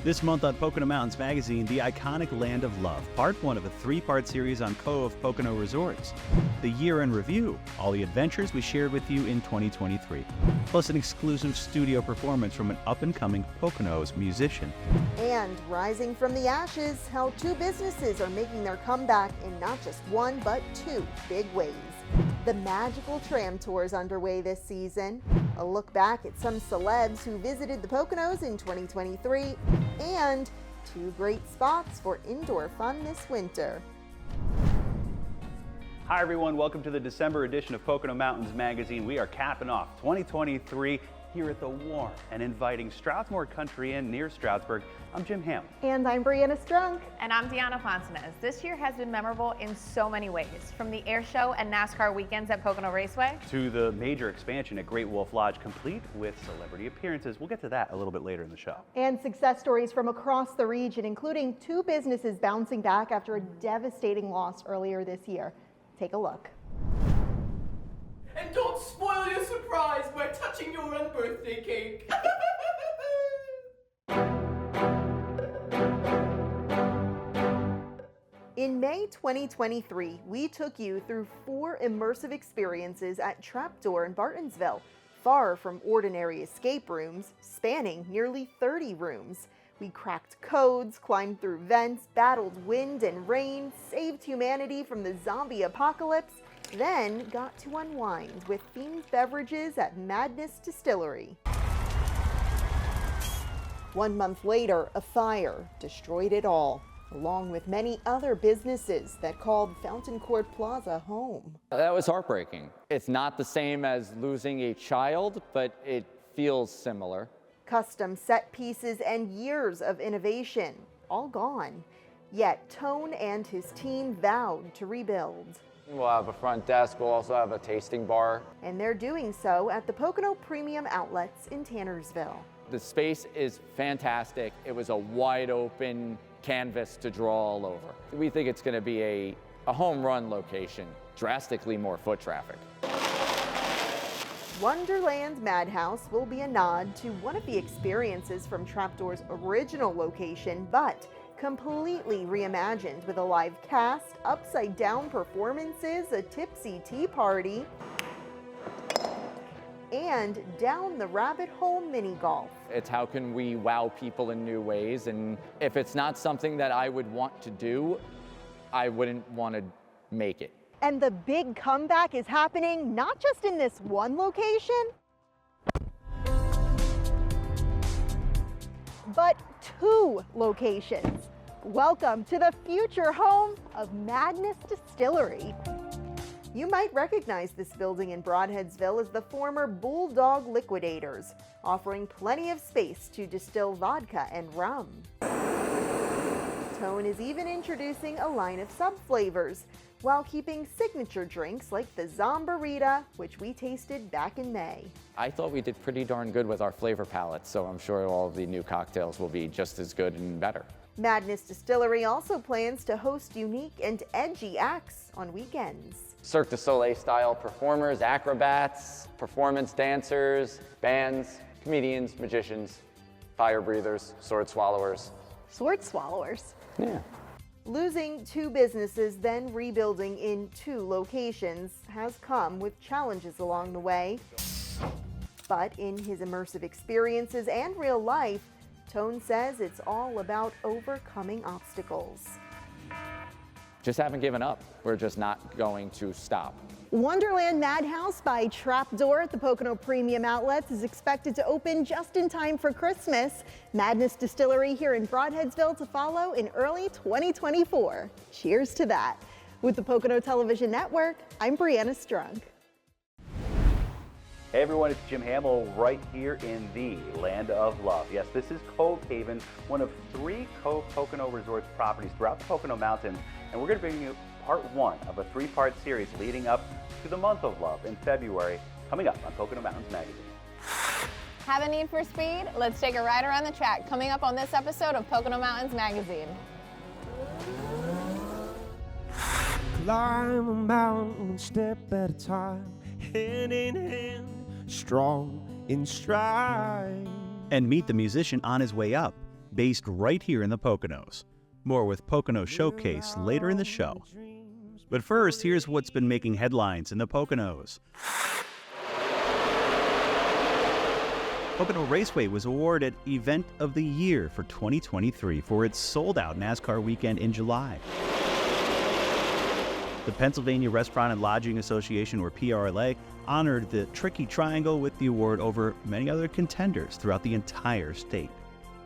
This month on Pocono Mountains Magazine, the iconic Land of Love, part one of a three-part series on Cove Pocono Resorts. The year in review, all the adventures we shared with you in 2023, plus an exclusive studio performance from an up-and-coming Poconos musician. And rising from the ashes, how two businesses are making their comeback in not just one, but two big ways. The magical tram tour is underway this season. A look back at some celebs who visited the Poconos in 2023, and two great spots for indoor fun this winter. Hi everyone, welcome to the December edition of Pocono Mountains Magazine. We are capping off 2023 here at the warm and inviting Strathmore Country Inn near Stroudsburg. I'm Jim Hamill. And I'm Brianna Strunk. And I'm Deanna Fontanez. This year has been memorable in so many ways, from the air show and NASCAR weekends at Pocono Raceway to the major expansion at Great Wolf Lodge, complete with celebrity appearances. We'll get to that a little bit later in the show. And success stories from across the region, including two businesses bouncing back after a devastating loss earlier this year. Take a look. And don't spoil your surprise by touching your own birthday cake. In May 2023, we took you through 4 immersive experiences at Trapdoor in Bartonsville, far from ordinary escape rooms, spanning nearly 30 rooms. We cracked codes, climbed through vents, battled wind and rain, saved humanity from the zombie apocalypse, then got to unwind with themed beverages at Madness Distillery. 1 month later, a fire destroyed it all, along with many other businesses that called Fountain Court Plaza home. That was heartbreaking. It's not the same as losing a child, but it feels similar. Custom set pieces and years of innovation, all gone. Yet Tone and his team vowed to rebuild. We'll have a front desk, we'll also have a tasting bar. And they're doing so at the Pocono Premium Outlets in Tannersville. The space is fantastic. It was a wide open canvas to draw all over. We think it's going to be a home run location, drastically more foot traffic. Wonderland Madhouse will be a nod to one of the experiences from Trapdoor's original location, but completely reimagined with a live cast, upside-down performances, a tipsy tea party, and down the rabbit hole mini golf. It's how can we wow people in new ways, and if it's not something that I would want to do, I wouldn't want to make it. And the big comeback is happening not just in this one location, but 2 locations. Welcome to the future home of Madness Distillery. You might recognize this building in Broadheadsville as the former Bulldog Liquidators, offering plenty of space to distill vodka and rum. Tone is even introducing a line of sub-flavors, while keeping signature drinks like the Zombarita, which we tasted back in May. I thought we did pretty darn good with our flavor palette, so I'm sure all of the new cocktails will be just as good and better. Madness Distillery also plans to host unique and edgy acts on weekends. Cirque du Soleil style performers, acrobats, performance dancers, bands, comedians, magicians, fire breathers, sword swallowers. Sword swallowers? Yeah. Losing 2 businesses, then rebuilding in 2 locations has come with challenges along the way. But in his immersive experiences and real life, Tone says it's all about overcoming obstacles. Just haven't given up. We're just not going to stop. Wonderland Madhouse by Trapdoor at the Pocono Premium Outlets is expected to open just in time for Christmas. Madness Distillery here in Broadheadsville to follow in early 2024. Cheers to that. With the Pocono Television Network, I'm Brianna Strunk. Hey everyone, it's Jim Hamill right here in the Land of Love. Yes, this is Cove Haven, one of 3 Cove Pocono Resorts properties throughout the Pocono Mountains, and we're going to bring you part 1 of a 3-part series leading up to the month of love in February, coming up on Pocono Mountains Magazine. Have a need for speed? Let's take a ride around the track, coming up on this episode of Pocono Mountains Magazine. Climb a mountain one step at a time, hand in hand, strong in stride. And meet the musician on his way up. based right here in the Poconos. More with Pocono Showcase later in the show. But first, here's what's been making headlines in the Poconos. Pocono Raceway was awarded Event of the Year for 2023 for its sold-out NASCAR weekend in July. The Pennsylvania Restaurant and Lodging Association, or PRLA, honored the Tricky Triangle with the award over many other contenders throughout the entire state.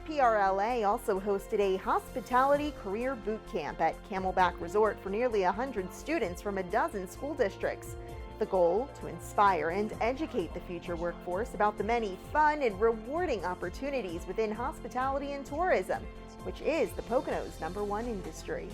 PRLA also hosted a hospitality career boot camp at Camelback Resort for nearly 100 students from a dozen school districts. The goal, to inspire and educate the future workforce about the many fun and rewarding opportunities within hospitality and tourism, which is the Poconos' #1 industry.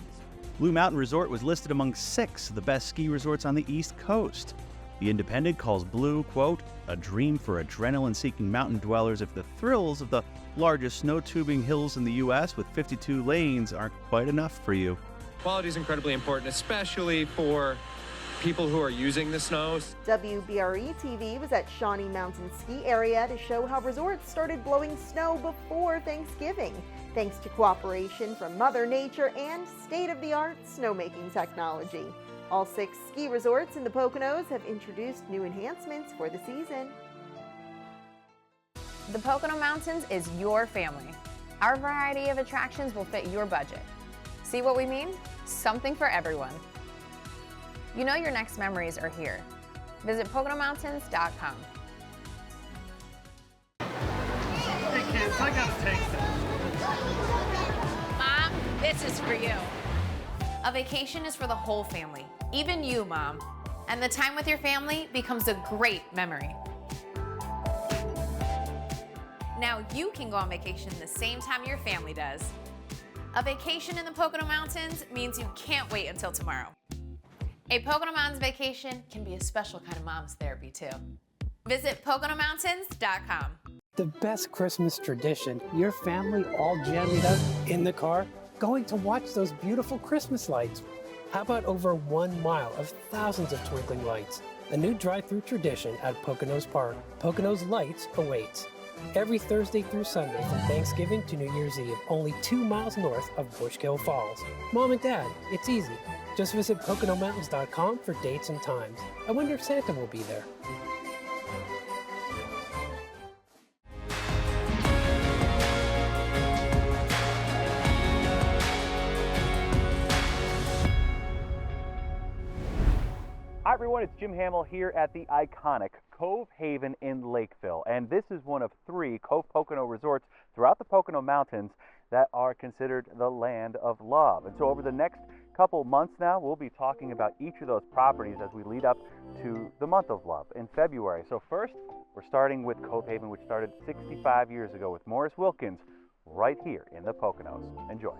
Blue Mountain Resort was listed among 6 of the best ski resorts on the East Coast. The Independent calls Blue, quote, a dream for adrenaline-seeking mountain dwellers if the thrills of the largest snow tubing hills in the U.S. with 52 lanes aren't quite enough for you. Quality is incredibly important, especially for people who are using the snows. WBRE TV was at Shawnee Mountain ski area to show how resorts started blowing snow before Thanksgiving, thanks to cooperation from Mother Nature and state-of-the-art snowmaking technology. All 6 ski resorts in the Poconos have introduced new enhancements for the season. The Pocono Mountains is your family. Our variety of attractions will fit your budget. See what we mean? Something for everyone. You know your next memories are here. Visit PoconoMountains.com. Hey kids, I gotta take this. Mom, this is for you. A vacation is for the whole family, even you, Mom. And the time with your family becomes a great memory. Now you can go on vacation the same time your family does. A vacation in the Pocono Mountains means you can't wait until tomorrow. A Pocono Mountains vacation can be a special kind of mom's therapy too. Visit PoconoMountains.com. The best Christmas tradition, your family all jammed up in the car, going to watch those beautiful Christmas lights. How about over 1 mile of thousands of twinkling lights? A new drive-through tradition at Poconos Park. Poconos Lights awaits. Every Thursday through Sunday from Thanksgiving to New Year's Eve, only 2 miles north of Bushkill Falls. Mom and Dad, it's easy. Just visit PoconoMountains.com for dates and times. I wonder if Santa will be there. Hi everyone, it's Jim Hamill here at the iconic Cove Haven in Lakeville, and this is one of 3 Cove Pocono resorts throughout the Pocono Mountains that are considered the land of love. And so over the next couple months now, we'll be talking about each of those properties as we lead up to the month of love in February. So first, we're starting with Cove Haven, which started 65 years ago with Morris Wilkins right here in the Poconos. Enjoy.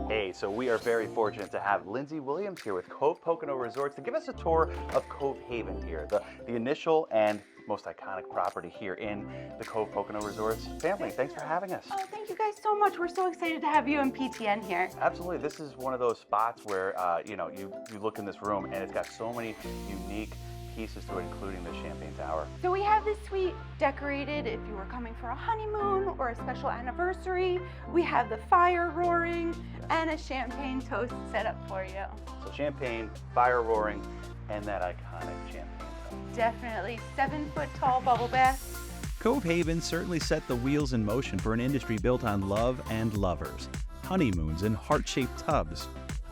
Hey, so we are very fortunate to have Lindsay Williams here with Cove Pocono Resorts to give us a tour of Cove Haven here, the initial and most iconic property here in the Cove Pocono Resorts family. Thanks for having us. Oh, thank you guys so much. We're so excited to have you and PTN here. Absolutely. This is one of those spots where, you know, you look in this room and it's got so many unique pieces to it, including the Champagne Tower. So we have this suite decorated if you were coming for a honeymoon or a special anniversary. We have the fire roaring and a champagne toast set up for you. So champagne, fire roaring, and that iconic champagne toast. Definitely 7-foot tall bubble bath. Cove Haven certainly set the wheels in motion for an industry built on love and lovers, honeymoons and heart-shaped tubs.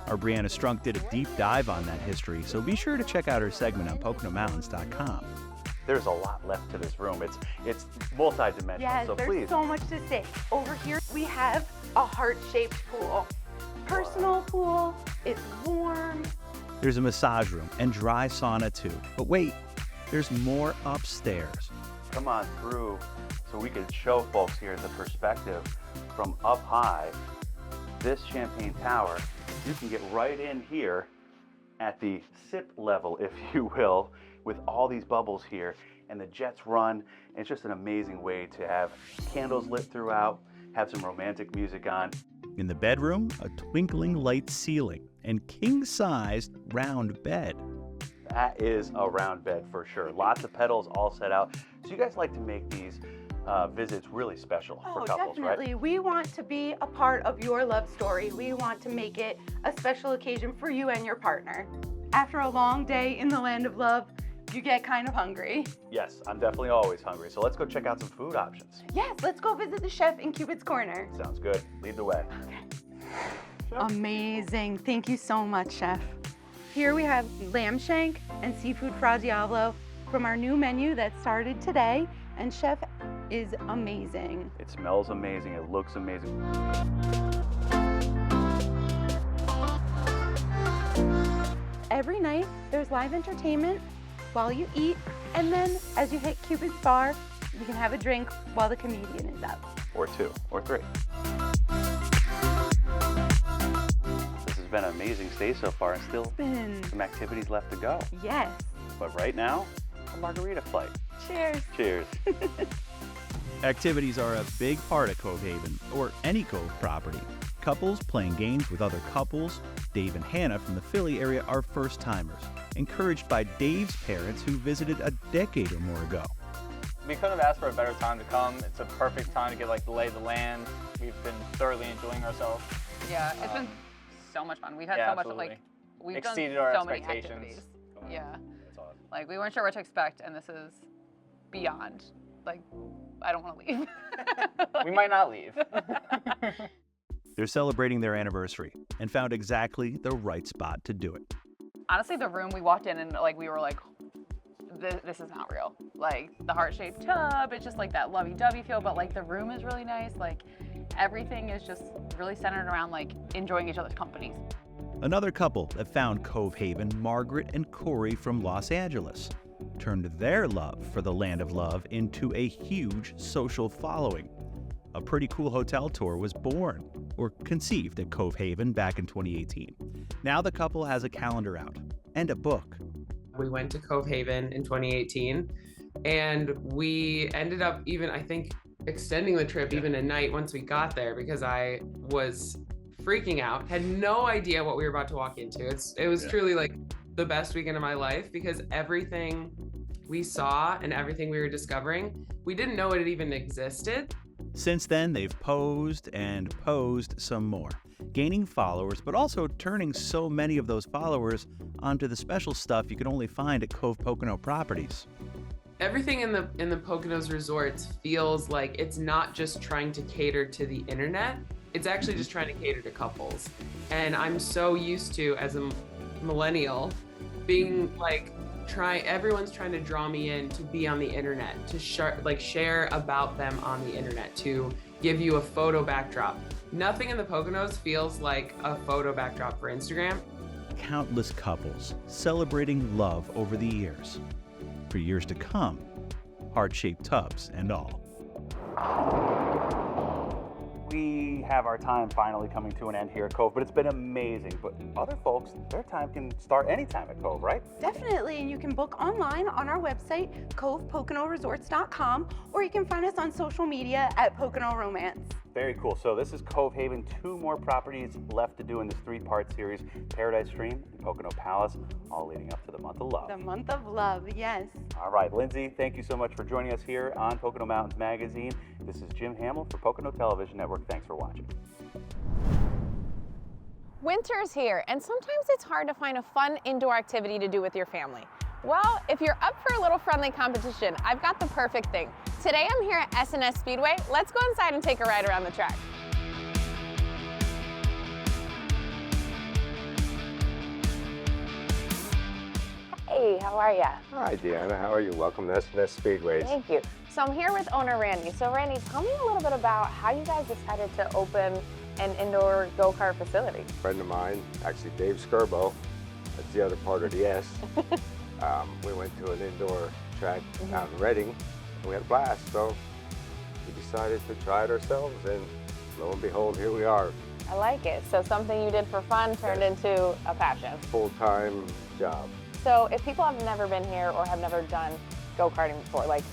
Our Brianna Strunk did a deep dive on that history, so be sure to check out her segment on PoconoMountains.com. There's a lot left to this room. It's multi-dimensional, Yes, so there's please. so much to say. Over here we have a heart-shaped pool. Personal pool, it's warm. There's a massage room and dry sauna too. But wait, there's more upstairs. Come on through so we can show folks here the perspective from up high. This Champagne Tower, you can get right in here at the sip level, if you will, with all these bubbles here, and the jets run. It's just an amazing way to have candles lit throughout, have some romantic music on. In the bedroom, a twinkling light ceiling and king-sized round bed. That is a round bed for sure. Lots of pedals all set out. So you guys like to make these visits really special Oh, for couples, definitely. right? We want to be a part of your love story. We want to make it a special occasion for you and your partner. After a long day in the land of love, you get kind of hungry. Yes, I'm definitely always hungry. So let's go check out some food options. Yes, let's go visit the chef in Cupid's Corner. Sounds good. Lead the way. Amazing. Thank you so much, Chef. Here we have lamb shank and seafood fra diavolo from our new menu that started today, and Chef is amazing. It smells amazing. It looks amazing. Every night, there's live entertainment while you eat, and then as you hit Cupid's Bar, you can have a drink while the comedian is up. Or 2, or 3. This has been an amazing stay so far, and still some activities left to go. Yes. But right now, a margarita flight. Cheers. Cheers. Activities are a big part of Cove Haven, or any Cove property. Couples playing games with other couples. Dave and Hannah from the Philly area are first-timers, encouraged by Dave's parents who visited a decade or more ago. We couldn't have asked for a better time to come. It's a perfect time to get like the lay of the land. We've been thoroughly enjoying ourselves. Yeah, it's been so much fun. We've had so much of like, we've exceeded done our so many expectations. activities. Yeah. That's awesome. Like we weren't sure what to expect, and this is beyond. Like, I don't want to leave. We might not leave. They're celebrating their anniversary and found exactly the right spot to do it. Honestly, the room we walked in and like we were like, this is not real. Like the heart-shaped tub, it's just like that lovey-dovey feel, but like the room is really nice. Like everything is just really centered around like enjoying each other's companies. Another couple that found Cove Haven, Margaret and Corey from Los Angeles, turned their love for the land of love into a huge social following. A pretty cool hotel tour was born, or conceived at Cove Haven back in 2018. Now the couple has a calendar out and a book. We went to Cove Haven in 2018, and we ended up even, I think, extending the trip even a night once we got there because I was freaking out, had no idea what we were about to walk into. It was truly like the best weekend of my life because everything we saw and everything we were discovering, we didn't know it even existed. Since then, they've posed and posed some more, gaining followers, but also turning so many of those followers onto the special stuff you can only find at Cove Pocono properties. Everything in the Poconos resorts feels like it's not just trying to cater to the internet, it's actually just trying to cater to couples. And I'm so used to, as a millennial, being like, everyone's trying to draw me in to be on the internet, to share about them on the internet, to give you a photo backdrop. Nothing in the Poconos feels like a photo backdrop for Instagram. Countless couples celebrating love over the years. For years to come, heart-shaped tubs and all. We have our time finally coming to an end here at Cove, but it's been amazing. But other folks, their time can start anytime at Cove, right? Definitely, and you can book online on our website, covepoconoresorts.com, or you can find us on social media at Pocono Romance. Very cool. So this is Cove Haven. 2 more properties left to do in this 3-part series. Paradise Stream and Pocono Palace, all leading up to the month of love. The month of love, yes. All right, Lindsay, thank you so much for joining us here on Pocono Mountains Magazine. This is Jim Hamill for Pocono Television Network. Thanks for watching. Winter's here, and sometimes it's hard to find a fun indoor activity to do with your family. Well, if you're up for a little friendly competition, I've got the perfect thing. Today I'm here at S&S Speedway. Let's go inside and take a ride around the track. Hey, how are ya? Hi, Deanna. How are you? Welcome to S&S Speedways. Thank you. So I'm here with owner Randy. So Randy, tell me a little bit about how you guys decided to open an indoor go-kart facility. A friend of mine, actually Dave Skirbo, that's the other part of the S. We went to an indoor track out in Reading, and we had a blast. So we decided to try it ourselves, and lo and behold, here we are. I like it. So something you did for fun turned into a passion. Full-time job. So if people have never been here or have never done go-karting before, like,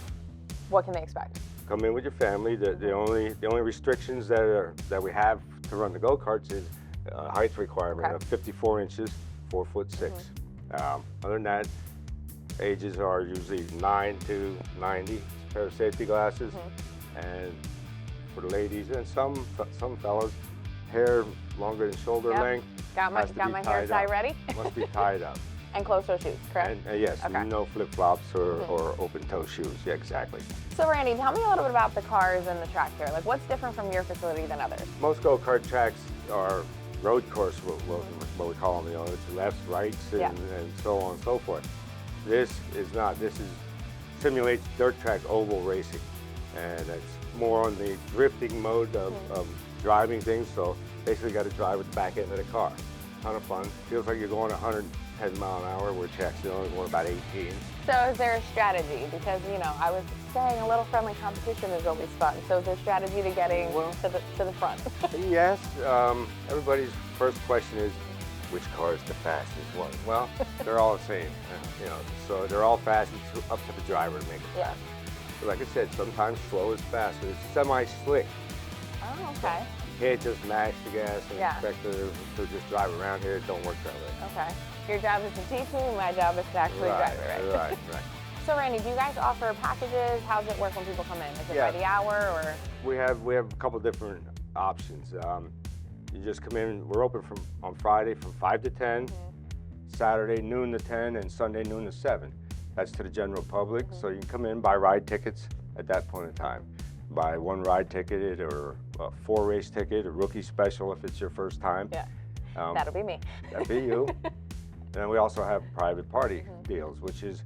what can they expect? Come in with your family. The only restrictions that we have to run the go-karts is a height requirement of 54 inches, 4'6". Other than that, ages are usually 9 to 90. A pair of safety glasses, And for the ladies and some fellas, hair longer than shoulder length. Got my hair tie ready. Must be tied up. And closed-toe shoes, correct? And yes, Okay. no flip-flops or open-toe shoes. Yeah, exactly. So Randy, tell me a little bit about the cars and the track here. Like, what's different from your facility than others? Most go-kart tracks are road course, what we call them. You know, it's lefts, rights, and so on and so forth. This is not. This simulates dirt track oval racing, and it's more on the drifting mode of driving things. So basically, got to drive with the back end of the car. Ton of fun. Feels like you're going 110 mile an hour, where tracks are only going about 18. So is there a strategy? Because, you know, I was saying a little friendly competition is always fun. So is there a strategy to getting to the front? Yes. Everybody's first question is, which car is the fastest one? Well, they're all the same. You know, so they're all fast. It's up to the driver to make it fast. But like I said, sometimes slow is faster. It's semi-slick. Oh, okay. You can't just mash the gas and expect to just drive around here. It don't work that way. Okay. Your job is to teach me, my job is to actually drive it, right? Right. So Randy, do you guys offer packages? How does it work when people come in? Is it by the hour or? We have a couple different options. You just come in. We're open on Friday from 5 to 10, Saturday noon to 10, and Sunday noon to 7. That's to the general public. So you can come in, buy ride tickets at that point in time. Buy one ride ticket or a 4 race ticket, a rookie special if it's your first time. Yeah. That'll be me. That'll be you. And then we also have private party deals, which is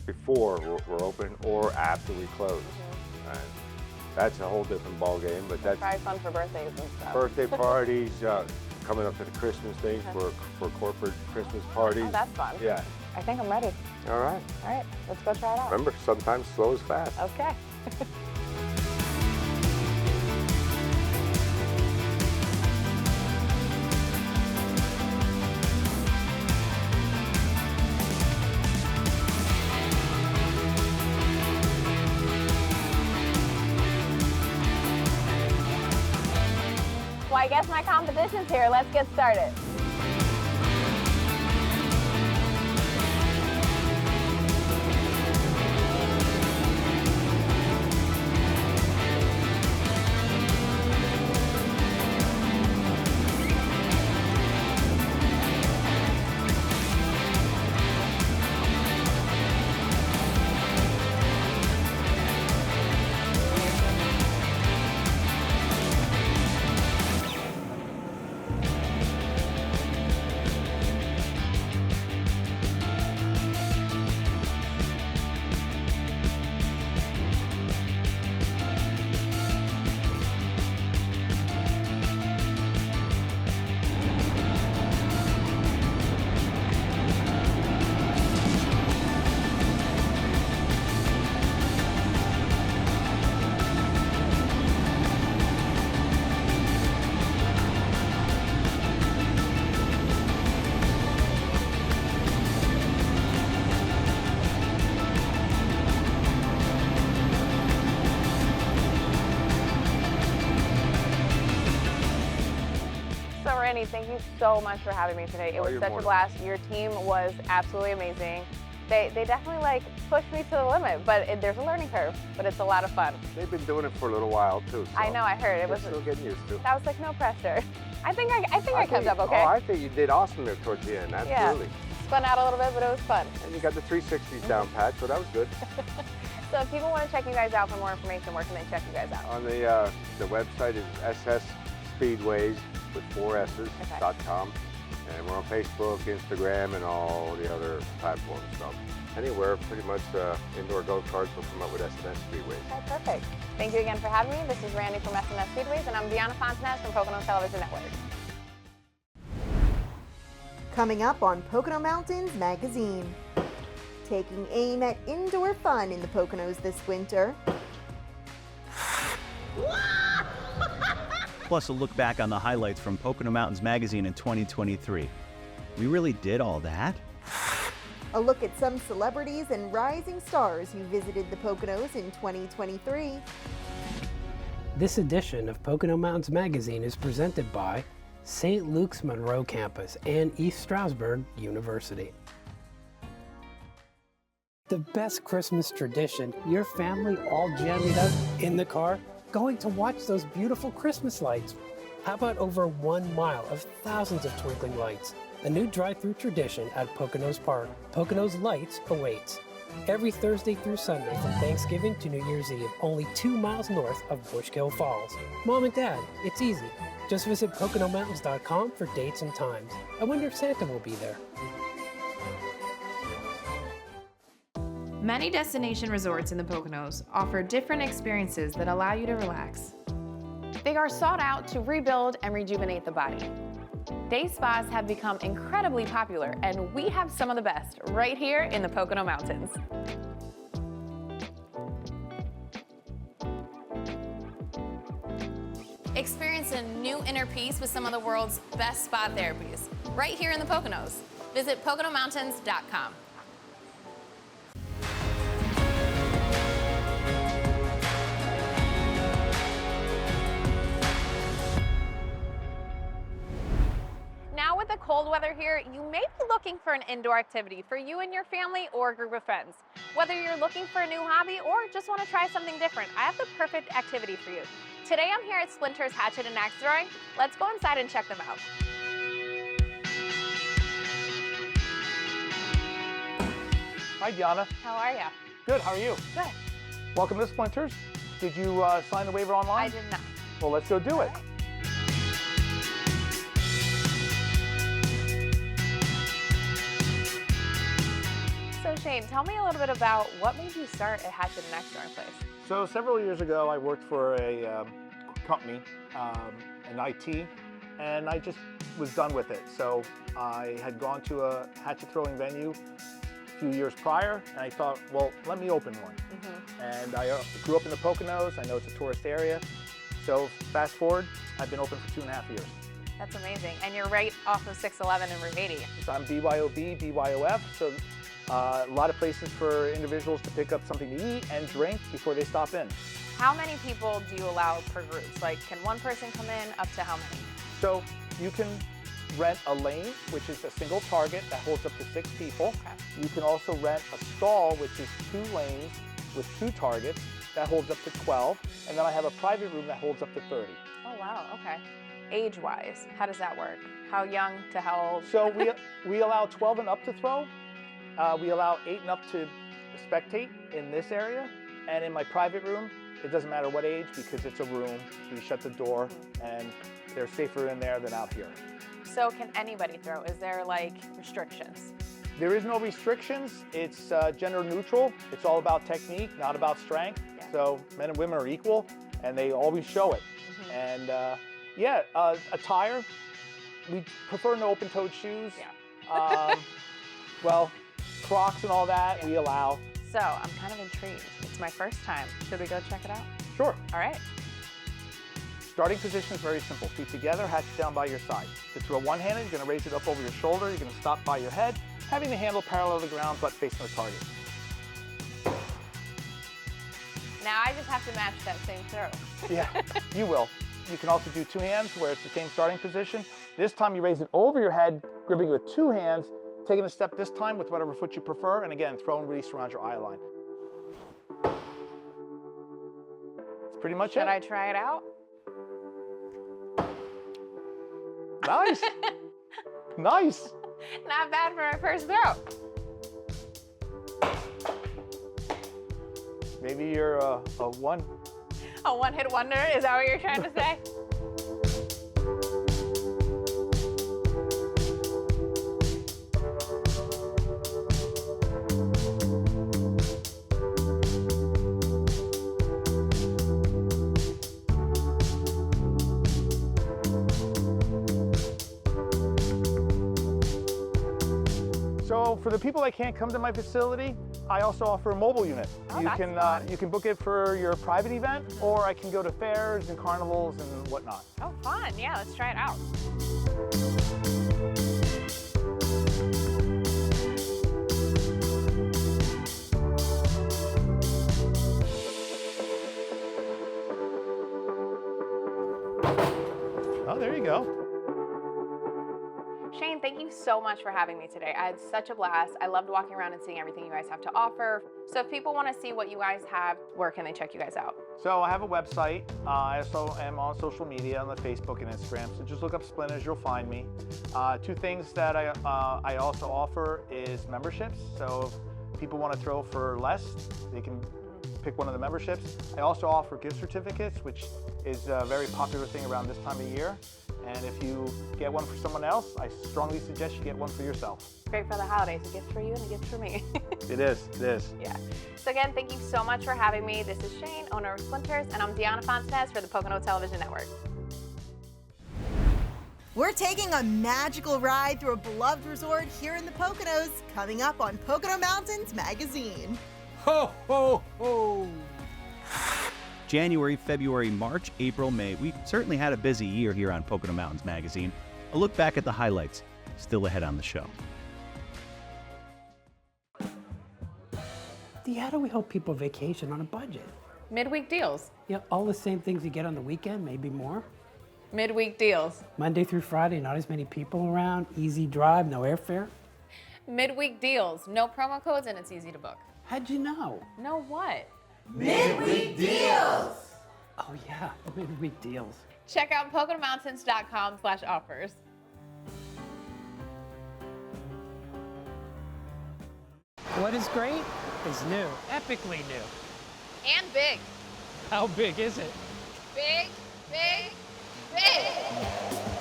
before we're open or after we close. And that's a whole different ball game, but that's probably fun for birthdays and stuff. Birthday parties, coming up to the Christmas thing for corporate Christmas parties. Oh, that's fun. Yeah. I think I'm ready. All right. All right, let's go try it out. Remember, sometimes slow is fast. Okay. Well, I guess my competition's here. Let's get started. Randy, thank you so much for having me today. It was such a blast. Your team was absolutely amazing. They definitely pushed me to the limit, but there's a learning curve, but it's a lot of fun. They've been doing it for a little while too. So I know, I heard it was still getting used to it. That was no pressure. I think I kept up okay. Oh, I think you did awesome there towards the end. Absolutely. Yeah. Spun out a little bit, but it was fun. And you got the 360s down pat, so that was good. So if people want to check you guys out for more information, where can they check you guys out? On the website is SS Speedways with 4 S's.com. And we're on Facebook, Instagram, and all the other platforms. So anywhere, pretty much indoor go-karts will come up with SNS Speedways. Okay, perfect. Thank you again for having me. This is Randy from SNS Speedways, and I'm Deanna Fontanez from Pocono Television Network. Coming up on Pocono Mountains Magazine. Taking aim at indoor fun in the Poconos this winter. Plus a look back on the highlights from Pocono Mountains Magazine in 2023. We really did all that? A look at some celebrities and rising stars who visited the Poconos in 2023. This edition of Pocono Mountains Magazine is presented by St. Luke's Monroe Campus and East Stroudsburg University. The best Christmas tradition, your family all jammed up in the car, going to watch those beautiful Christmas lights. How about over 1 mile of thousands of twinkling lights? A new drive-through tradition at Poconos Park. Poconos Lights awaits. Every Thursday through Sunday from Thanksgiving to New Year's Eve, only 2 miles north of Bushkill Falls. Mom and Dad, it's easy. Just visit PoconoMountains.com for dates and times. I wonder if Santa will be there. Many destination resorts in the Poconos offer different experiences that allow you to relax. They are sought out to rebuild and rejuvenate the body. Day spas have become incredibly popular, and we have some of the best right here in the Pocono Mountains. Experience a new inner peace with some of the world's best spa therapies right here in the Poconos. Visit PoconoMountains.com. Now with the cold weather here, you may be looking for an indoor activity for you and your family or a group of friends. Whether you're looking for a new hobby or just want to try something different, I have the perfect activity for you. Today I'm here at Splinters, Hatchet, and Axe Throwing. Let's go inside and check them out. Hi, Diana. How are you? Good, how are you? Good. Welcome to Splinters. Did you sign the waiver online? I did not. Well, let's go do it. So Shane, tell me a little bit about what made you start at Hatchet and Axe Throwing place. So several years ago, I worked for a company in IT, and I just was done with it. So I had gone to a hatchet throwing venue a few years prior, and I thought, well, let me open one. And I grew up in the Poconos. I know it's a tourist area. So fast forward, I've been open for 2.5 years. That's amazing. And you're right off of 611 and Route 80. So I'm BYOB, BYOF, so a lot of places for individuals to pick up something to eat and drink before they stop in. How many people do you allow per group? Like, can one person come in? Up to how many? So you can rent a lane, which is a single target that holds up to 6 people. Okay. You can also rent a stall, which is 2 lanes with 2 targets that holds up to 12. And then I have a private room that holds up to 30. Oh, wow, okay. Age-wise, how does that work? How young to how old? So we allow 12 and up to throw. We allow 8 and up to spectate in this area. And in my private room, it doesn't matter what age because it's a room. We shut the door and they're safer in there than out here. So can anybody throw? Is there like restrictions? There is no restrictions. It's gender neutral. It's all about technique, not about strength. Yeah. So men and women are equal and they always show it. And attire, we prefer no open-toed shoes. Yeah. Well, Crocs and all that, we allow. So I'm kind of intrigued. It's my first time. Should we go check it out? Sure. All right. Starting position is very simple. Feet together, hatchet down by your side. To throw one-handed, you're going to raise it up over your shoulder. You're going to stop by your head, having the handle parallel to the ground, but facing the target. Now I just have to match that same throw. Yeah, you will. You can also do 2 hands where it's the same starting position. This time you raise it over your head, gripping with 2 hands, taking a step this time with whatever foot you prefer, and again, throw and release around your eye line. That's pretty much it. Should I try it out? Nice. Nice. Not bad for my first throw. Maybe you're a one. A one-hit wonder? Is that what you're trying to say? So for the people that can't come to my facility, I also offer a mobile unit. Oh, you can book it for your private event, or I can go to fairs and carnivals and whatnot. Oh, fun. Yeah, let's try it out. Oh, there you go. Shane, thank you so much for having me today. I had such a blast. I loved walking around and seeing everything you guys have to offer. So if people want to see what you guys have, where can they check you guys out? So I have a website. I also am on social media, on the Facebook and Instagram. So just look up Splinters, you'll find me. Two things that I also offer is memberships. So if people want to throw for less, they can pick one of the memberships. I also offer gift certificates, which is a very popular thing around this time of year. And if you get one for someone else, I strongly suggest you get one for yourself. Great for the holidays, a gift for you and a gift for me. It is. Yeah. So again, thank you so much for having me. This is Shane, owner of Splinters, and I'm Deanna Fontanez for the Pocono Television Network. We're taking a magical ride through a beloved resort here in the Poconos, coming up on Pocono Mountains Magazine. Ho, ho, ho! January, February, March, April, May. We certainly had a busy year here on Pocono Mountains Magazine. A look back at the highlights, still ahead on the show. How do we help people vacation on a budget? Midweek deals. Yeah, all the same things you get on the weekend, maybe more. Midweek deals. Monday through Friday, not as many people around, easy drive, no airfare. Midweek deals. No promo codes and it's easy to book. How'd you know? Know what? Midweek deals! Oh yeah, midweek deals. Check out PoconoMountains.com/offers. What is great is new, epically new. And big. How big is it? Big, big, big.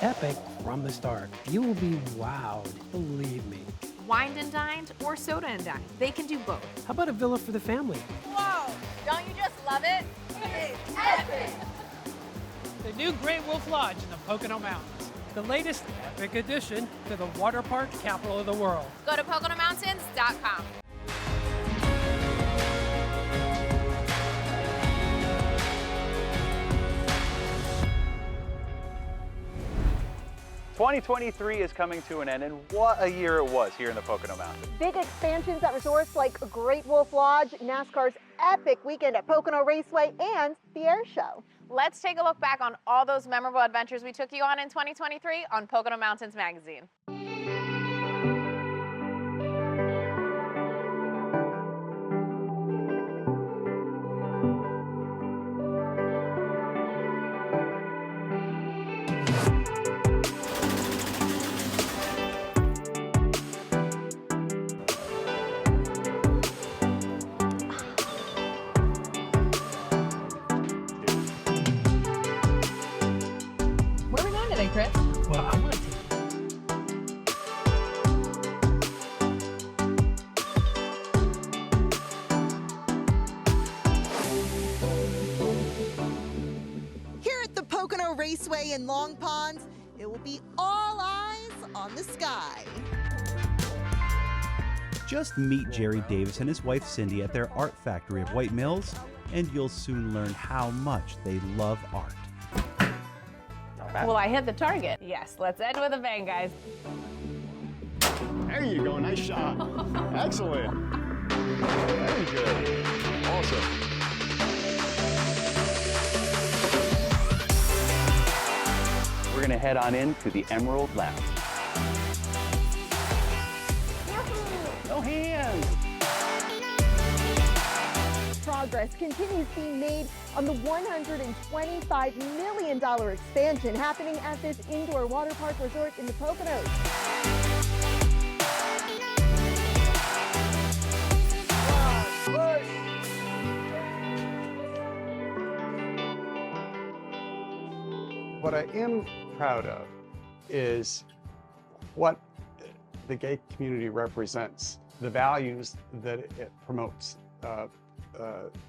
Epic from the start. You will be wowed, believe me. Wined and dined or soda and dined. They can do both. How about a villa for the family? Whoa, don't you just love it? It's epic. The new Great Wolf Lodge in the Pocono Mountains. The latest epic addition to the water park capital of the world. Go to PoconoMountains.com. '23 is coming to an end, and what a year it was here in the Pocono Mountains. Big expansions at resorts like Great Wolf Lodge, NASCAR's epic weekend at Pocono Raceway, and the air show. Let's take a look back on all those memorable adventures we took you on in 2023 on Pocono Mountains Magazine. Chris? Well, I want to Here at the Pocono Raceway in Long Pond, it will be all eyes on the sky. Just meet Jerry Davis and his wife Cindy at their art factory of White Mills, and you'll soon learn how much they love art. Well, I hit the target. Yes, let's end with a bang, guys. There you go, nice shot. Excellent. Very good. Awesome. We're going to head on into the Emerald Lounge. No hands. Progress continues being made on the $125 million expansion happening at this indoor water park resort in the Poconos. What I am proud of is what the gay community represents, the values that it promotes.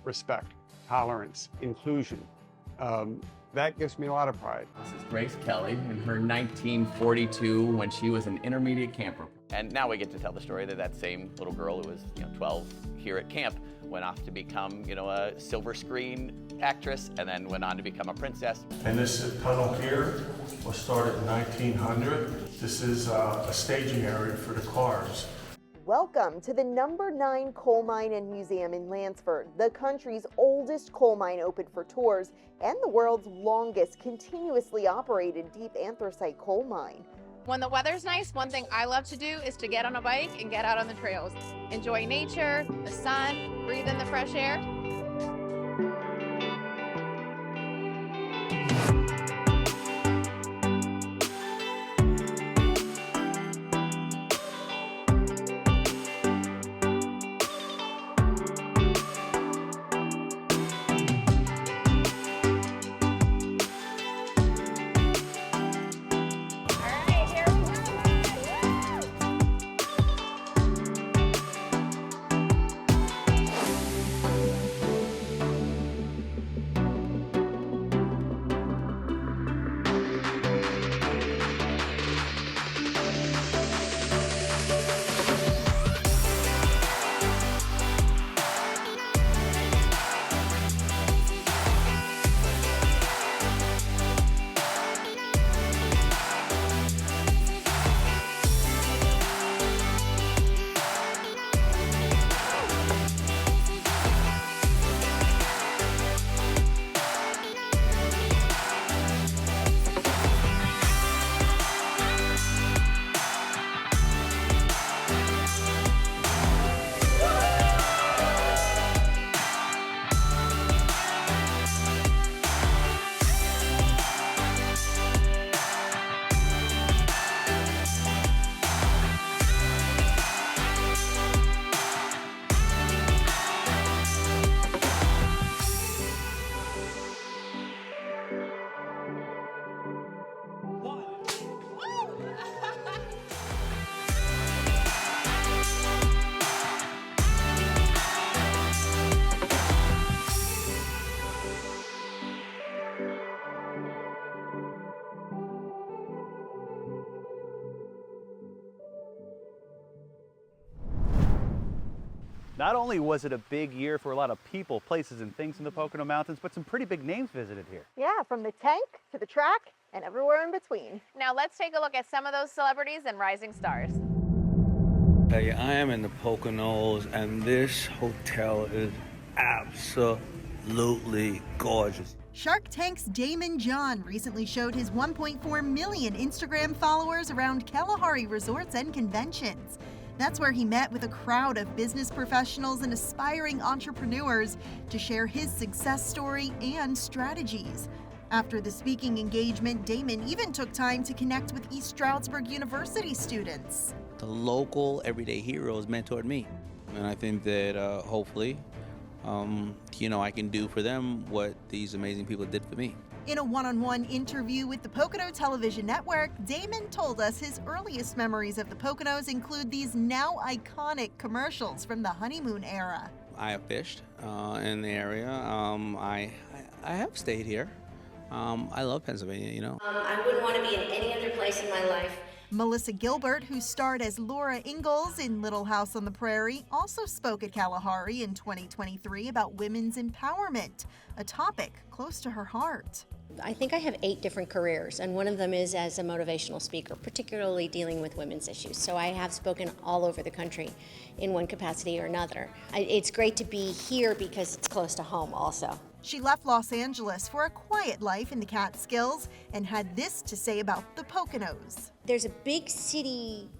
Respect, tolerance, inclusion. That gives me a lot of pride. This is Grace Kelly in her 1942 when she was an intermediate camper. And now we get to tell the story that that same little girl who was 12 here at camp went off to become a silver screen actress and then went on to become a princess. And this tunnel here was started in 1900. This is a staging area for the cars. Welcome to the number 9 coal mine and museum in Lansford, the country's oldest coal mine open for tours and the world's longest continuously operated deep anthracite coal mine. When the weather's nice, one thing I love to do is to get on a bike and get out on the trails. Enjoy nature, the sun, breathe in the fresh air. Not only was it a big year for a lot of people, places, and things in the Pocono Mountains, but some pretty big names visited here. Yeah, from the tank to the track and everywhere in between. Now let's take a look at some of those celebrities and rising stars. Hey, I am in the Poconos, and this hotel is absolutely gorgeous. Shark Tank's Damon John recently showed his 1.4 million Instagram followers around Kalahari resorts and conventions. That's where he met with a crowd of business professionals and aspiring entrepreneurs to share his success story and strategies. After the speaking engagement, Damon even took time to connect with East Stroudsburg University students. The local everyday heroes mentored me, and I think that hopefully, I can do for them what these amazing people did for me. In a one-on-one interview with the Pocono Television network, Damon told us his earliest memories of the Poconos include these now iconic commercials from the honeymoon era. I have fished in the area. I have stayed here. I love Pennsylvania, I wouldn't want to be in any other place in my life. Melissa Gilbert, who starred as Laura Ingalls in Little House on the Prairie, also spoke at Kalahari in 2023 about women's empowerment, a topic close to her heart. I think I have 8 different careers, and one of them is as a motivational speaker, particularly dealing with women's issues. So I have spoken all over the country in one capacity or another. It's great to be here because it's close to home also. She left Los Angeles for a quiet life in the Catskills and had this to say about the Poconos. There's a big city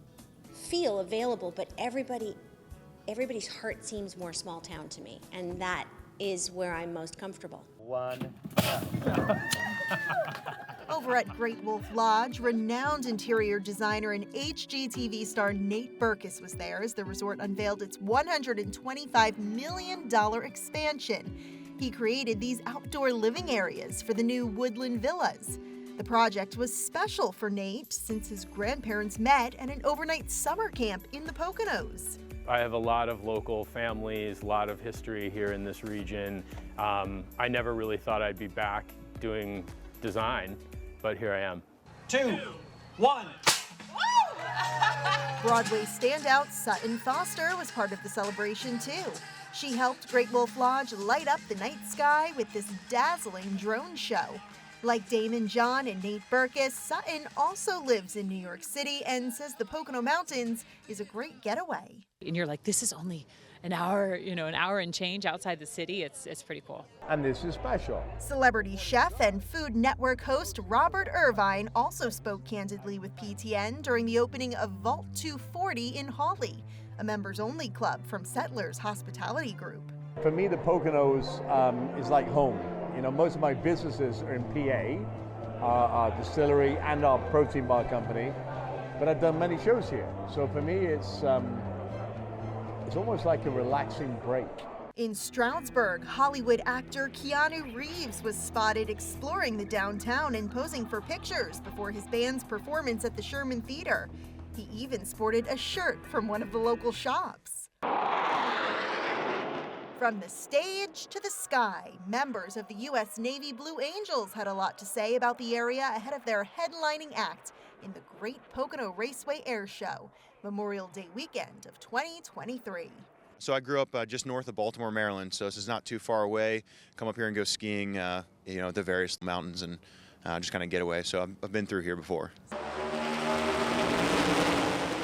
feel available, but everybody's heart seems more small town to me, and that is where I'm most comfortable. Over at Great Wolf Lodge, renowned interior designer and HGTV star Nate Berkus was there as the resort unveiled its $125 million expansion. He created these outdoor living areas for the new Woodland Villas. The project was special for Nate since his grandparents met at an overnight summer camp in the Poconos. I have a lot of local families, a lot of history here in this region. I never really thought I'd be back doing design, but here I am. 2, 1. Broadway standout Sutton Foster was part of the celebration too. She helped Great Wolf Lodge light up the night sky with this dazzling drone show. Like Damon John and Nate Berkus, Sutton also lives in New York City and says the Pocono Mountains is a great getaway. And you're like, this is only an hour, an hour and change outside the city. It's pretty cool. And this is special. Celebrity chef and Food Network host Robert Irvine also spoke candidly with PTN during the opening of Vault 240 in Hawley, a members-only club from Settlers Hospitality Group. For me, the Poconos is like home. Most of my businesses are in PA, our distillery and our protein bar company, but I've done many shows here. So for me, it's almost like a relaxing break. In Stroudsburg, Hollywood actor Keanu Reeves was spotted exploring the downtown and posing for pictures before his band's performance at the Sherman Theater. He even sported a shirt from one of the local shops. From the stage to the sky, members of the U.S. Navy Blue Angels had a lot to say about the area ahead of their headlining act in the Great Pocono Raceway Air Show, Memorial Day weekend of 2023. So I grew up just north of Baltimore, Maryland, so this is not too far away. Come up here and go skiing, the various mountains and just kind of get away. So I've been through here before.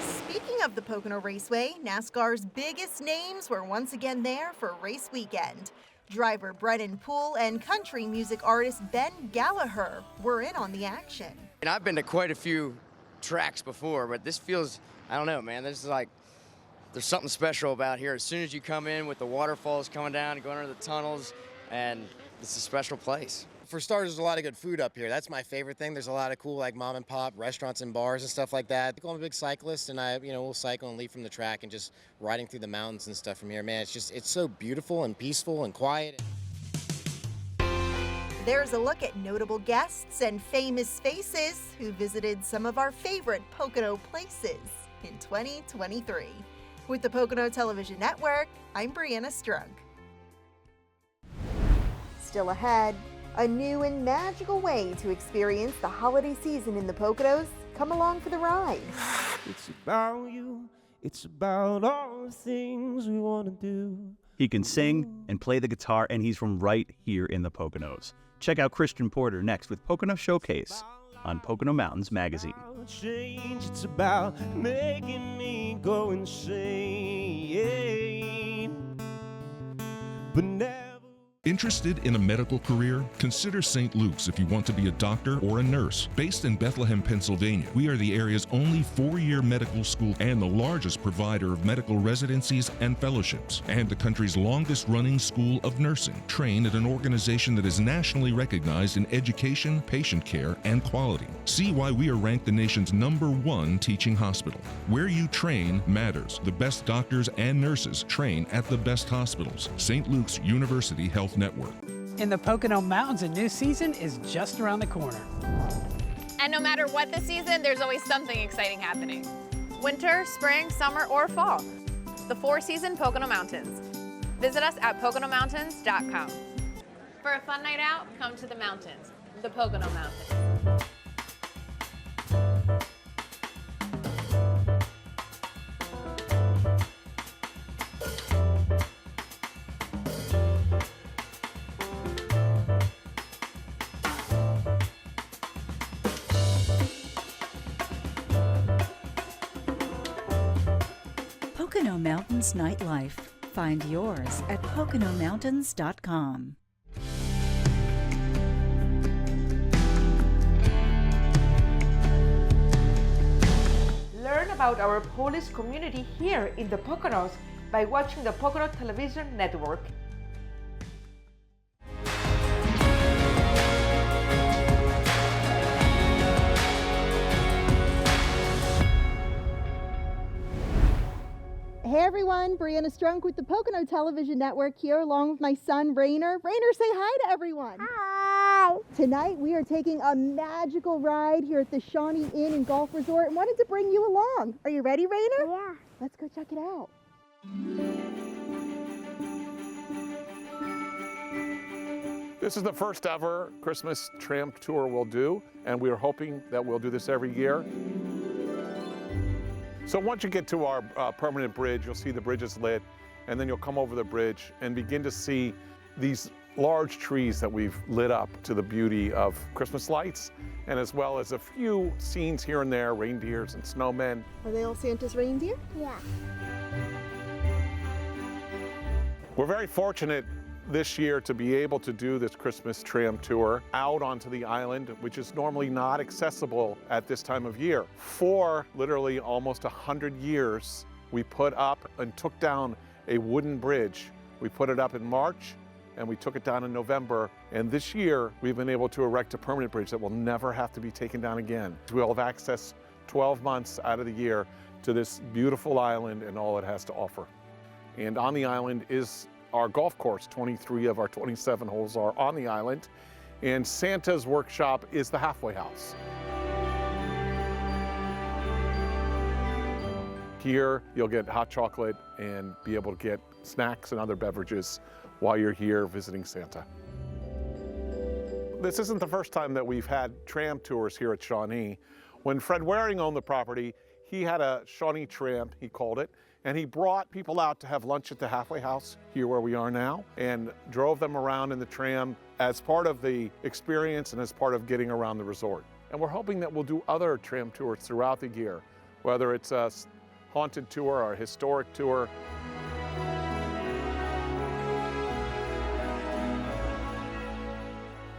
Speaking of the Pocono Raceway, NASCAR's biggest names were once again there for race weekend. Driver Brennan Poole and country music artist Ben Gallagher were in on the action. And I've been to quite a few tracks before, but this feels, I don't know, man, this is like, there's something special about here. As soon as you come in with the waterfalls coming down and going under the tunnels, and it's a special place. For starters, there's a lot of good food up here. That's my favorite thing. There's a lot of cool like mom and pop restaurants and bars and stuff like that. I'm a big cyclist, and we'll cycle and leave from the track and just riding through the mountains and stuff from here. Man, it's so beautiful and peaceful and quiet. There's a look at notable guests and famous faces who visited some of our favorite Pocono places in 2023. With the Pocono Television Network, I'm Brianna Strunk. Still ahead, a new and magical way to experience the holiday season in the Poconos. Come along for the ride. It's about you. It's about all the things we want to do. He can sing and play the guitar, and he's from right here in the Poconos. Check out Christian Porter next with Pocono Showcase on Pocono Mountains Magazine. Change, it's about making me go insane. But never. Interested in a medical career? Consider St. Luke's if you want to be a doctor or a nurse. Based in Bethlehem, Pennsylvania, we are the area's only 4-year medical school and the largest provider of medical residencies and fellowships, and the country's longest-running school of nursing. Train at an organization that is nationally recognized in education, patient care, and quality. See why we are ranked the nation's #1 teaching hospital. Where you train matters. The best doctors and nurses train at the best hospitals. St. Luke's University Health Network. In the Pocono Mountains, a new season is just around the corner. And no matter what the season, there's always something exciting happening. Winter, spring, summer, or fall. The 4-season Pocono Mountains. Visit us at PoconoMountains.com. For a fun night out, come to the mountains, the Pocono Mountains. Pocono Mountains Nightlife. Find yours at PoconoMountains.com. Learn about our Polish community here in the Poconos by watching the Pocono Television Network. Hey everyone, Brianna Strunk with the Pocono Television Network here along with my son Rainer. Rainer, say hi to everyone. Hi. Tonight we are taking a magical ride here at the Shawnee Inn Golf Resort and wanted to bring you along. Are you ready, Rainer? Yeah. Let's go check it out. This is the first ever Christmas tram tour we'll do, and we are hoping that we'll do this every year. So once you get to our permanent bridge, you'll see the bridge is lit, and then you'll come over the bridge and begin to see these large trees that we've lit up to the beauty of Christmas lights, and as well as a few scenes here and there, reindeers and snowmen. Are they all Santa's reindeer? Yeah. We're very fortunate this year to be able to do this Christmas tram tour out onto the island, which is normally not accessible at this time of year. For literally almost 100 years, we put up and took down a wooden bridge. We put it up in March and we took it down in November. And this year, we've been able to erect a permanent bridge that will never have to be taken down again. We'll have access 12 months out of the year to this beautiful island and all it has to offer. And on the island is our golf course. 23 of our 27 holes are on the island. And Santa's workshop is the halfway house. Here, you'll get hot chocolate and be able to get snacks and other beverages while you're here visiting Santa. This isn't the first time that we've had tram tours here at Shawnee. When Fred Waring owned the property, he had a Shawnee tram, he called it, and he brought people out to have lunch at the halfway house, here where we are now, and drove them around in the tram as part of the experience and as part of getting around the resort. And we're hoping that we'll do other tram tours throughout the year, whether it's a haunted tour or a historic tour.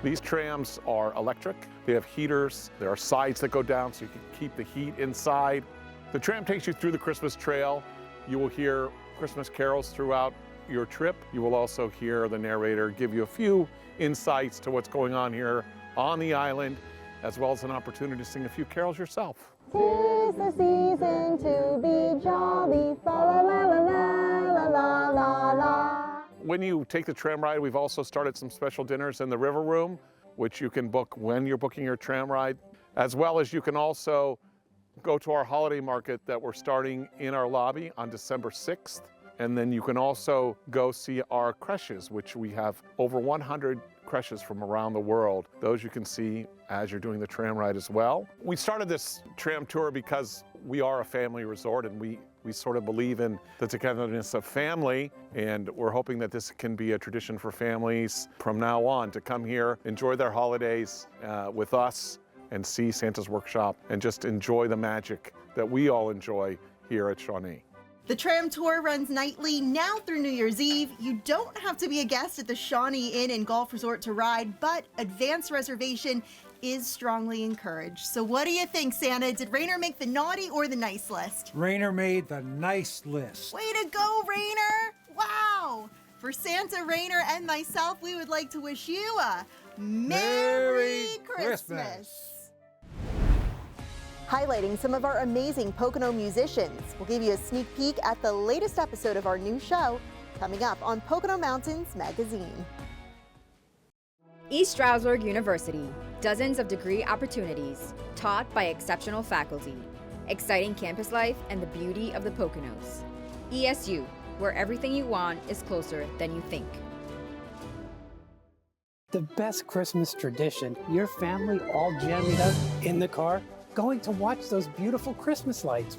These trams are electric. They have heaters. There are sides that go down so you can keep the heat inside. The tram takes you through the Christmas trail. You will hear Christmas carols throughout your trip. You will also hear the narrator give you a few insights to what's going on here on the island, as well as an opportunity to sing a few carols yourself. 'Tis the season to be jolly, fa la la la la la la la. When you take the tram ride, we've also started some special dinners in the River Room, which you can book when you're booking your tram ride, as well as you can also go to our holiday market that we're starting in our lobby on December 6th. And then you can also go see our creches, which we have over 100 creches from around the world. Those you can see as you're doing the tram ride as well. We started this tram tour because we are a family resort and we sort of believe in the togetherness of family, and we're hoping that this can be a tradition for families from now on to come here, enjoy their holidays with us, and see Santa's workshop and just enjoy the magic that we all enjoy here at Shawnee. The tram tour runs nightly now through New Year's Eve. You don't have to be a guest at the Shawnee Inn Golf Resort to ride, but advanced reservation is strongly encouraged. So what do you think, Santa? Did Rainer make the naughty or the nice list? Rainer made the nice list. Way to go, Rainer! Wow! For Santa, Rainer, and myself, we would like to wish you a Merry Christmas! Highlighting some of our amazing Pocono musicians. We'll give you a sneak peek at the latest episode of our new show coming up on Pocono Mountains Magazine. East Stroudsburg University. Dozens of degree opportunities, taught by exceptional faculty. Exciting campus life and the beauty of the Poconos. ESU, where everything you want is closer than you think. The best Christmas tradition, your family all jammed up in the car, going to watch those beautiful Christmas lights.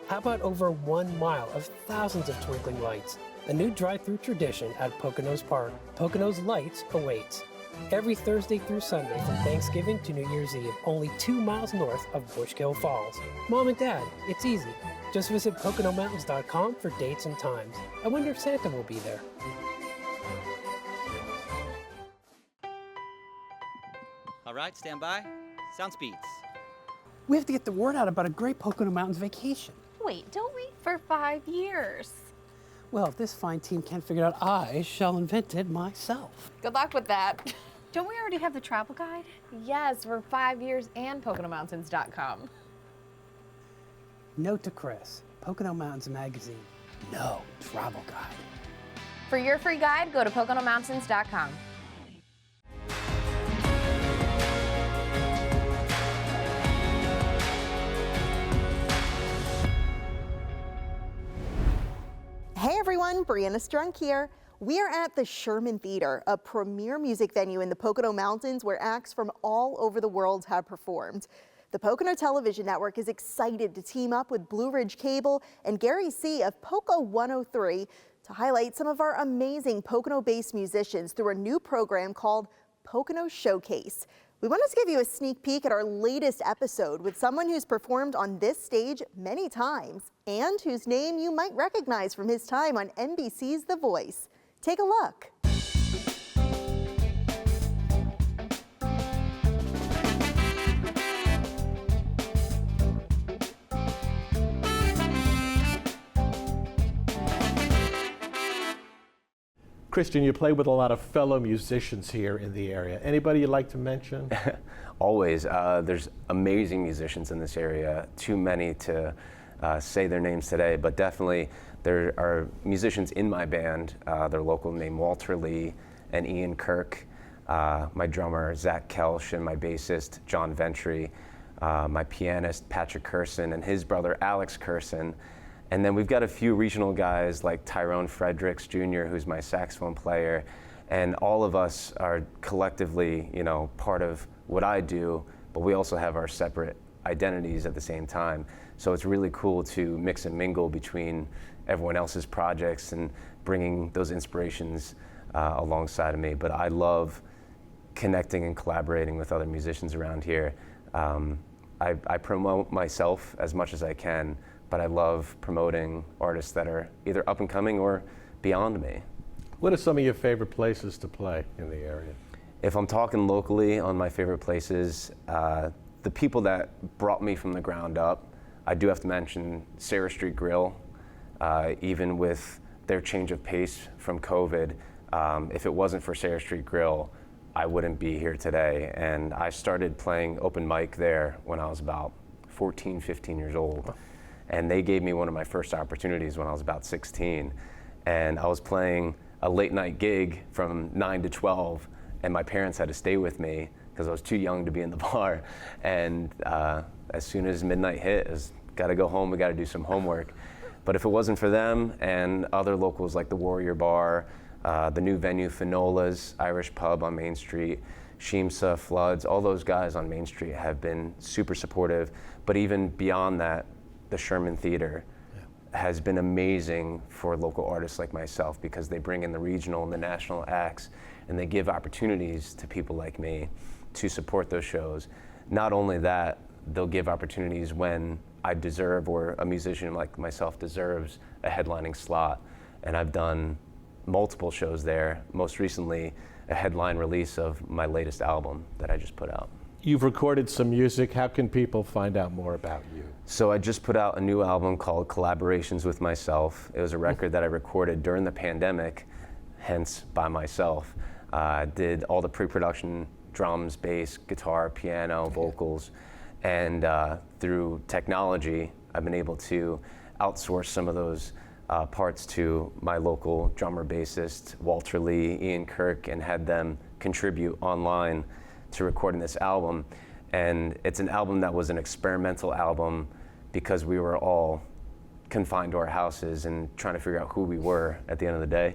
How about over 1 mile of thousands of twinkling lights? A new drive-through tradition at Poconos Park. Poconos Lights awaits. Every Thursday through Sunday from Thanksgiving to New Year's Eve, only 2 miles north of Bushkill Falls. Mom and Dad, it's easy. Just visit PoconoMountains.com for dates and times. I wonder if Santa will be there. All right, stand by. Sound speeds. We have to get the word out about a great Pocono Mountains vacation. Wait, don't wait for 5 years. Well, if this fine team can't figure it out, I shall invent it myself. Good luck with that. Don't we already have the travel guide? Yes, for 5 years and PoconoMountains.com. Note to Chris, Pocono Mountains Magazine, no travel guide. For your free guide, go to PoconoMountains.com. Hey everyone, Brianna Strunk here. We are at the Sherman Theater, a premier music venue in the Pocono Mountains where acts from all over the world have performed. The Pocono Television Network is excited to team up with Blue Ridge Cable and Gary C. of Poco 103 to highlight some of our amazing Pocono-based musicians through a new program called Pocono Showcase. We wanted to give you a sneak peek at our latest episode with someone who's performed on this stage many times and whose name you might recognize from his time on NBC's The Voice. Take a look. Christian, you play with a lot of fellow musicians here in the area. Anybody you'd like to mention? Always. There's amazing musicians in this area. Too many to say their names today, but definitely there are musicians in my band. They're local, named Walter Lee and Ian Kirk. My drummer, Zach Kelsch, and my bassist, John Ventry. My pianist, Patrick Curson, and his brother, Alex Curson. And then we've got a few regional guys like Tyrone Fredericks Jr., who's my saxophone player. And all of us are collectively, you know, part of what I do, but we also have our separate identities at the same time. So it's really cool to mix and mingle between everyone else's projects and bringing those inspirations alongside of me. But I love connecting and collaborating with other musicians around here. I promote myself as much as I can, but I love promoting artists that are either up and coming or beyond me. What are some of your favorite places to play in the area? If I'm talking locally on my favorite places, the people that brought me from the ground up, I do have to mention Sarah Street Grill. Even with their change of pace from COVID, if it wasn't for Sarah Street Grill, I wouldn't be here today. And I started playing open mic there when I was about 14, 15 years old. And they gave me one of my first opportunities when I was about 16. And I was playing a late night gig from 9 to 12, and my parents had to stay with me because I was too young to be in the bar. And as soon as midnight hit, I was gotta go home, we gotta do some homework. But if it wasn't for them and other locals like the Warrior Bar, the new venue Finola's Irish Pub on Main Street, Shimsa, Floods, all those guys on Main Street have been super supportive. But even beyond that, the Sherman Theater has been amazing for local artists like myself because they bring in the regional and the national acts and they give opportunities to people like me to support those shows. Not only that, they'll give opportunities when I deserve or a musician like myself deserves a headlining slot. And I've done multiple shows there, most recently a headline release of my latest album that I just put out. You've recorded some music. How can people find out more about you? So I just put out a new album called Collaborations with Myself. It was a record that I recorded during the pandemic, hence by myself. I did all the pre-production, drums, bass, guitar, piano, vocals, and through technology, I've been able to outsource some of those parts to my local drummer bassist, Walter Lee, Ian Kirk, and had them contribute online to recording this album. And it's an album that was an experimental album because we were all confined to our houses and trying to figure out who we were at the end of the day.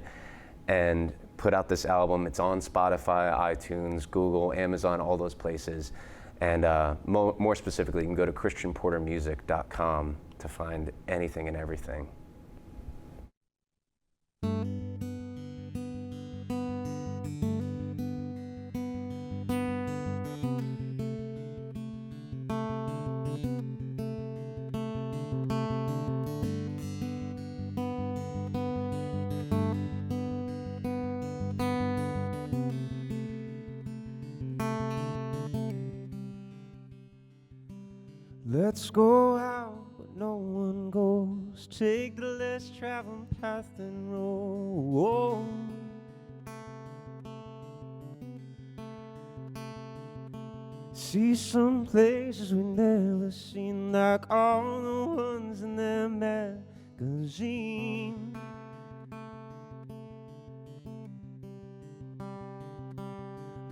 And put out this album. It's on Spotify, iTunes, Google, Amazon, all those places. And more specifically, you can go to christianportermusic.com to find anything and everything. Let's go out where no one goes. Take the less traveled path and roll. See some places we've never seen, like all the ones in their magazine.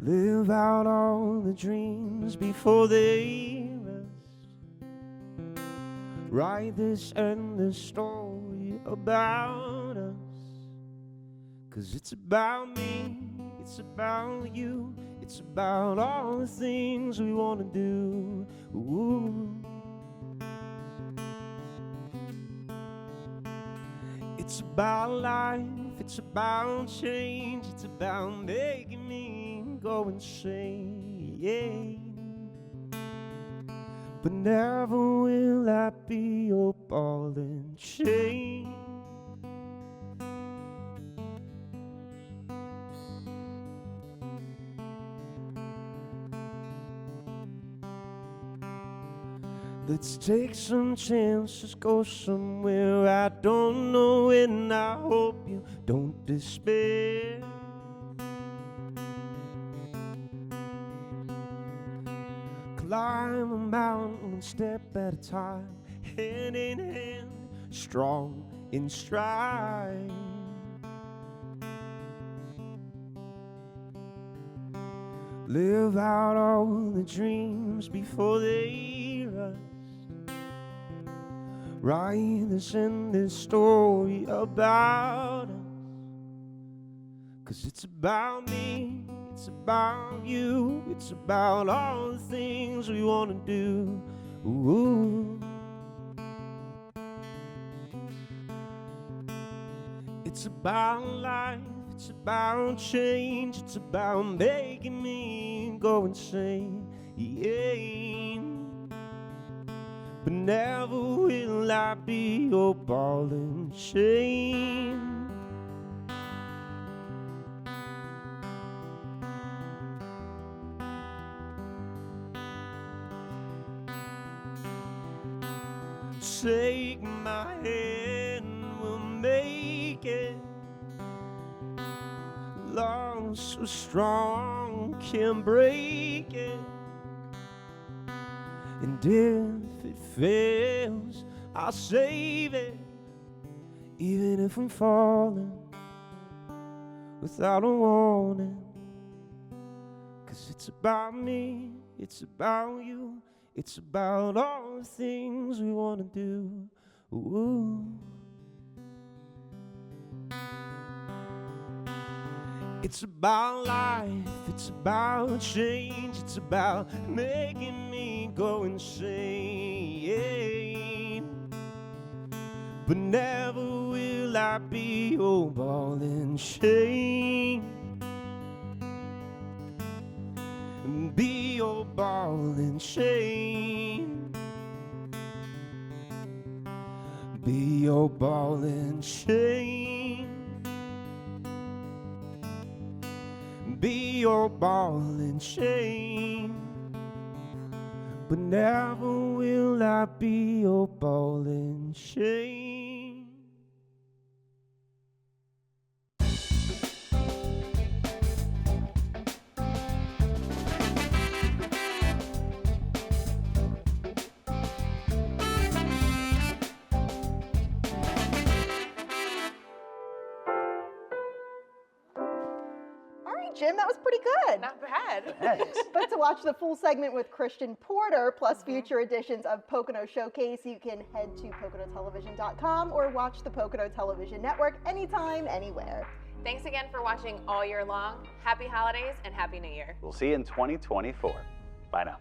Live out all the dreams before they write this endless story about us. 'Cause it's about me, it's about you, it's about all the things we wanna do. Ooh. It's about life, it's about change, it's about making me go insane, yeah. But never will I be your ball and chain. Let's take some chances, go somewhere I don't know, and I hope you don't despair. Climb a mountain one step at a time, hand in hand, strong in stride. Live out all the dreams before they rust. Write this endless story about us. 'Cause it's about me, it's about you, it's about all the things we wanna do. Ooh. It's about life, it's about change, it's about making me go insane. Yeah. But never will I be your ball and chain. Take my hand, we'll make it. Love so strong, can't break it. And if it fails, I'll save it. Even if I'm falling without a warning. 'Cause it's about me, it's about you, it's about all the things we wanna do. Ooh. It's about life, it's about change, it's about making me go insane. But never will I be your ball and chain. Be your ball and chain. Be your ball and chain. Be your ball and chain. But never will I be your ball and chain. Jim, that was pretty good. Not bad. But to watch the full segment with Christian Porter, plus future editions of Pocono Showcase, you can head to PoconoTelevision.com or watch the Pocono Television Network anytime, anywhere. Thanks again for watching all year long. Happy holidays and Happy New Year. We'll see you in 2024. Bye now.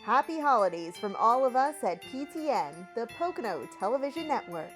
Happy holidays from all of us at PTN, the Pocono Television Network.